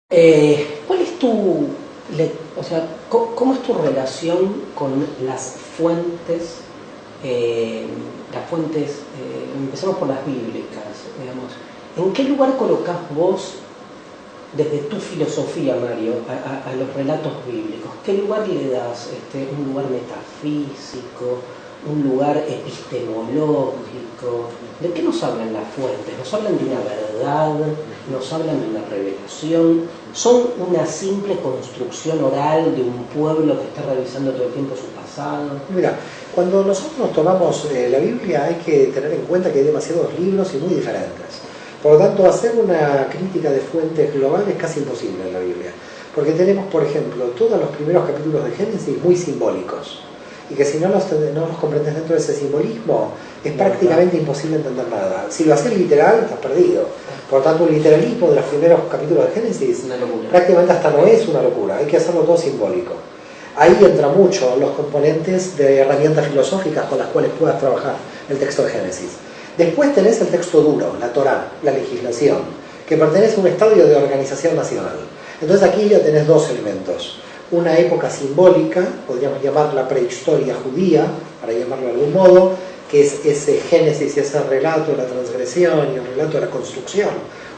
¿Cuál es o sea, cómo es tu relación con las fuentes, empezamos por las bíblicas, digamos? ¿En qué lugar colocás vos, desde tu filosofía, Mario, a los relatos bíblicos? ¿Qué lugar le das? ¿Un lugar metafísico? ¿Un lugar epistemológico? ¿De qué nos hablan las fuentes? ¿Nos hablan de una verdad? ¿Nos hablan de una revelación? ¿Son una simple construcción oral de un pueblo que está revisando todo el tiempo su pasado? Mira, cuando nosotros tomamos la Biblia hay que tener en cuenta que hay demasiados libros y muy diferentes. Por lo tanto, hacer una crítica de fuentes global es casi imposible en la Biblia. Porque tenemos, por ejemplo, todos los primeros capítulos de Génesis muy simbólicos. Y que si no los comprendes dentro de ese simbolismo, es prácticamente imposible entender nada. Si lo haces literal, estás perdido. Por lo tanto, un literalismo de los primeros capítulos de Génesis prácticamente hasta no es una locura. Hay que hacerlo todo simbólico. Ahí entra mucho los componentes de herramientas filosóficas con las cuales puedas trabajar el texto de Génesis. Después tenés el texto duro, la Torá, la legislación, que pertenece a un estadio de organización nacional. Entonces aquí ya tenés dos elementos. Una época simbólica, podríamos llamar la prehistoria judía, para llamarlo de algún modo, que es ese Génesis y ese relato de la transgresión y el relato de la construcción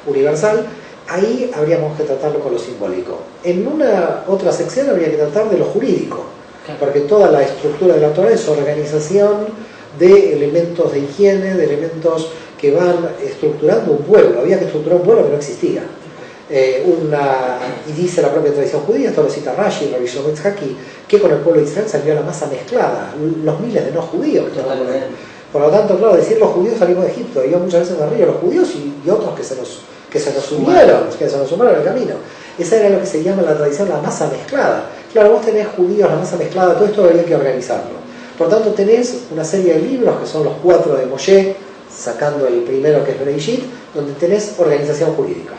universal. Ahí habríamos que tratarlo con lo simbólico. En una otra sección habría que tratar de lo jurídico, porque toda la estructura de la Torá es organización de elementos de higiene, de elementos que van estructurando un pueblo. Había que estructurar un pueblo que no existía. Y dice la propia tradición judía, esto lo cita Rashi, Rabbi Shlomo Itzhaki, que con el pueblo de Israel salió la masa mezclada, los miles de no judíos que estaban por ahí. Por lo tanto, claro, decir los judíos salimos de Egipto, y yo muchas veces me río, los judíos y otros que se nos unieron al camino. Esa era lo que se llama en la tradición la masa mezclada. Claro, vos tenés judíos, la masa mezclada, todo esto habría que organizarlo. Por lo tanto, tenés una serie de libros, que son los 4 de Moshe, sacando el primero que es Bereshit, donde tenés organización jurídica.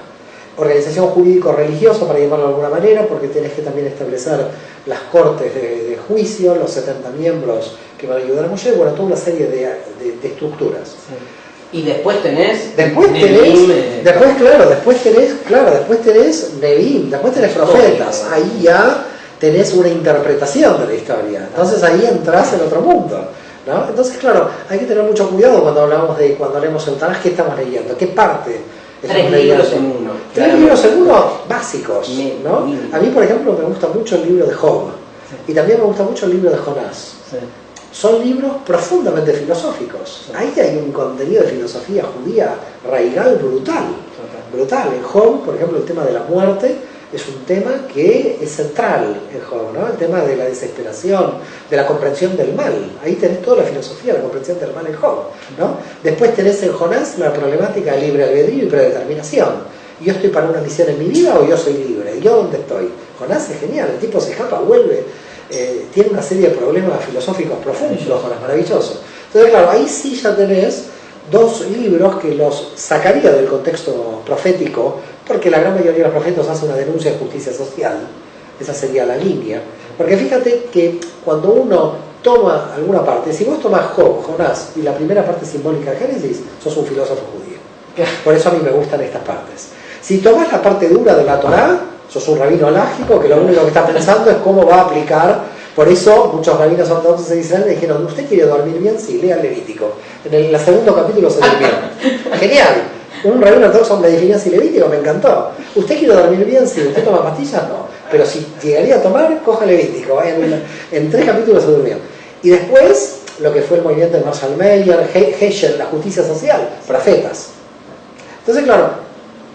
Organización jurídico-religiosa, para llamarlo de alguna manera, porque tenés que también establecer las cortes de juicio, los 70 miembros que van a ayudar a Moshe, bueno, toda una serie de estructuras. Sí. Y después tenés... Después tenés Nevi'im, después tenés profetas, ahí ya tenés una interpretación de la historia, entonces ahí entras en otro mundo, ¿no? Entonces, claro, hay que tener mucho cuidado cuando leemos el Tanaj, ¿qué estamos leyendo? ¿Qué parte? 3 libros en uno. 3 libros en uno básicos, ¿no? A mí, por ejemplo, me gusta mucho el libro de Job, y también me gusta mucho el libro de Jonás. Sí. Son libros profundamente filosóficos. Sí. Ahí hay un contenido de filosofía judía raigal brutal. Brutal. En Job, por ejemplo, el tema de la muerte es un tema que es central en Job, ¿no? El tema de la desesperación, de la comprensión del mal. Ahí tenés toda la filosofía de la comprensión del mal en Job, ¿no? Después tenés en Jonás la problemática de libre albedrío y predeterminación. ¿Yo estoy para una misión en mi vida o yo soy libre? ¿Yo dónde estoy? Jonás es genial, el tipo se escapa, vuelve, tiene una serie de problemas filosóficos profundos, Jonás, maravilloso. Entonces, claro, ahí sí ya tenés 2 libros que los sacaría del contexto profético, porque la gran mayoría de los profetas hacen una denuncia de justicia social. Esa sería la línea. Porque fíjate que cuando uno toma alguna parte, si vos tomás Job, Jonás y la primera parte simbólica de Génesis, sos un filósofo judío. Por eso a mí me gustan estas partes. Si tomás la parte dura de la Torá, sos un rabino alágico que lo único que está pensando es cómo va a aplicar. Por eso muchos rabinos ortodoxos de Israel le dijeron: ¿usted quiere dormir bien? Sí, lea el Levítico. En el segundo capítulo se durmieron. Genial. Un rabino ortodoxo me definió así Levítico, me encantó. ¿Usted quiere dormir bien? Sí. ¿Usted toma pastillas? No. Pero si llegaría a tomar, coja Levítico. En 3 capítulos se durmió. Y después, lo que fue el movimiento de Marshall Mayer, Heschel, la justicia social, profetas. Entonces, claro,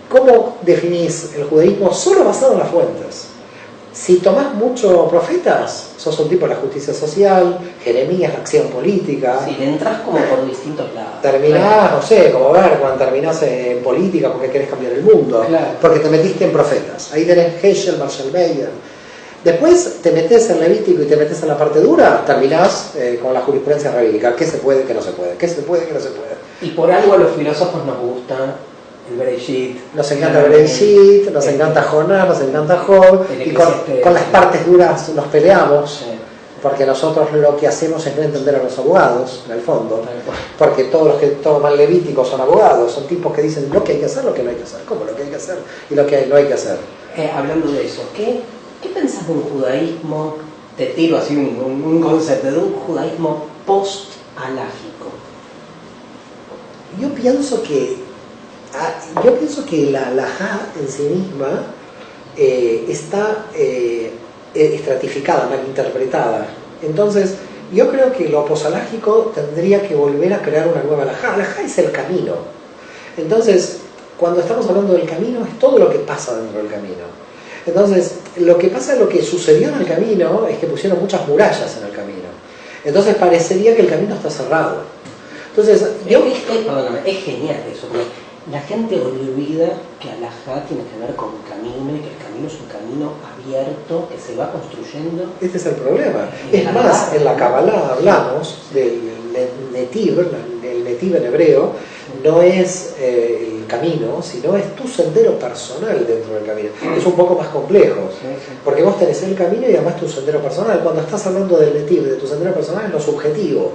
¿cómo definís el judaísmo? Solo basado en las fuentes. Si tomás mucho profetas, sos un tipo de la justicia social, Jeremías, la acción política. Sí, entras como por distintos lados. Terminás, no sé, como ver cuando terminás en política porque querés cambiar el mundo, porque te metiste en profetas. Ahí tenés Heschel, Marshall Mayer. Después te metés en Levítico y te metés en la parte dura, terminás con la jurisprudencia rabínica. ¿Qué se puede, qué no se puede? ¿Qué se puede, qué no se puede? Y por algo a los filósofos nos gusta el Bereshit. Nos encanta Bereshit, nos encanta Jonás, nos encanta Job, y con las partes duras nos peleamos, porque nosotros lo que hacemos es no entender a los abogados, en el fondo, porque todos los que toman Levítico son abogados, son tipos que dicen lo que hay que hacer, lo que no hay que hacer, cómo lo que hay que hacer y lo que no hay que hacer. hablando de eso, ¿qué pensás de un judaísmo, te tiro así un concepto, de un judaísmo post-alágico? Yo pienso que la halajá en sí misma está estratificada, malinterpretada. Entonces, yo creo que lo posalágico tendría que volver a crear una nueva halajá. Halajá es el camino. Entonces, cuando estamos hablando del camino, es todo lo que pasa dentro del camino. Entonces, lo que sucedió en el camino es que pusieron muchas murallas en el camino. Entonces, parecería que el camino está cerrado. Entonces, perdóname, es genial eso, porque la gente olvida que halajá tiene que ver con camino y que el camino es un camino abierto que se va construyendo. Este es el problema. Es más, en la Kabbalah hablamos del netiv, el netiv en hebreo, no es el camino, sino es tu sendero personal dentro del camino. Es un poco más complejo, porque vos tenés el camino y además tu sendero personal. Cuando estás hablando del netiv, de tu sendero personal, es lo subjetivo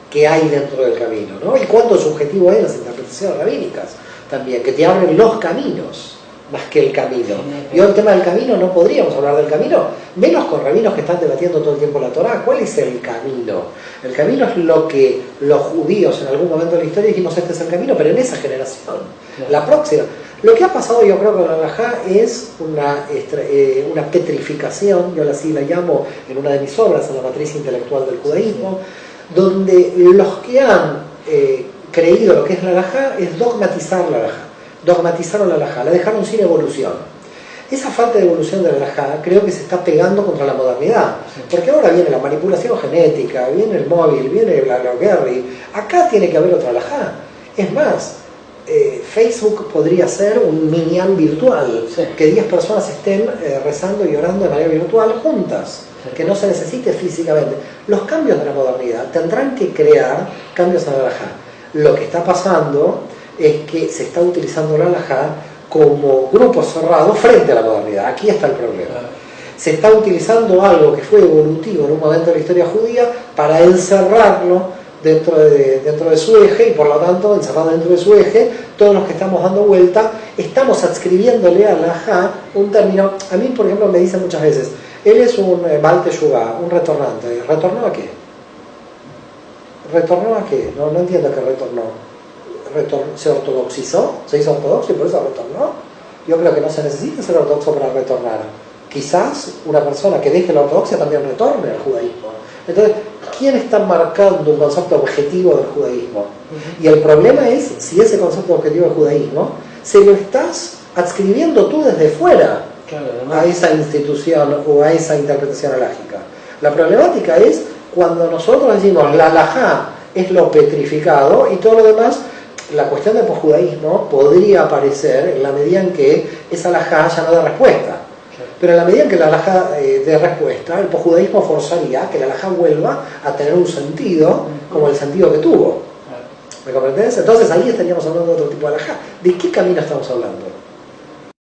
que hay dentro del camino, ¿no? Y cuánto subjetivo hay en las interpretaciones rabínicas también, que te abren los caminos más que el camino. Yo el tema del camino no podríamos hablar del camino, menos con rabinos que están debatiendo todo el tiempo la Torá. ¿Cuál es el camino? El camino es lo que los judíos en algún momento de la historia dijimos, este es el camino, pero en esa generación. La próxima. Lo que ha pasado, yo creo, con la halajá es una petrificación, yo así la llamo en una de mis obras, en la matriz intelectual del judaísmo, donde los que han creído lo que es la halajá es dogmatizar la halajá. Dogmatizaron la halajá, la dejaron sin evolución. Esa falta de evolución de la halajá creo que se está pegando contra la modernidad, porque ahora viene la manipulación genética, viene el móvil, viene el BlackBerry. Acá tiene que haber otra halajá. Es más, Facebook podría ser un minyan virtual, que 10 personas estén rezando y orando de manera virtual juntas, que no se necesite físicamente. Los cambios de la modernidad tendrán que crear cambios en la halajá. Lo que está pasando es que se está utilizando la halajá como grupo cerrado frente a la modernidad. Aquí está el problema. Se está utilizando algo que fue evolutivo en un momento de la historia judía para encerrarlo dentro de su eje, y por lo tanto, encerrado dentro de su eje, todos los que estamos dando vuelta, estamos adscribiéndole a la halajá un término. A mí, por ejemplo, me dicen muchas veces, él es un Baal Teshuvá, un retornante. ¿Retornó a qué? ¿Retornó a qué? No entiendo a qué retornó. ¿Se ortodoxizó? ¿Se hizo ortodoxo y por eso retornó? Yo creo que no se necesita ser ortodoxo para retornar. Quizás una persona que deje la ortodoxia también retorne al judaísmo. Entonces, ¿quién está marcando un concepto objetivo del judaísmo? Y el problema es si ese concepto objetivo del judaísmo se lo estás adscribiendo tú desde fuera a esa institución o a esa interpretación halágica. La problemática es cuando nosotros decimos la halajá es lo petrificado y todo lo demás. La cuestión del posjudaísmo podría aparecer en la medida en que esa halajá ya no da respuesta. Pero en la medida en que la halajá dé respuesta, el posjudaísmo forzaría que la halajá vuelva a tener un sentido como el sentido que tuvo. ¿Me comprendés? Entonces ahí estaríamos hablando de otro tipo de halajá. ¿De qué camino estamos hablando?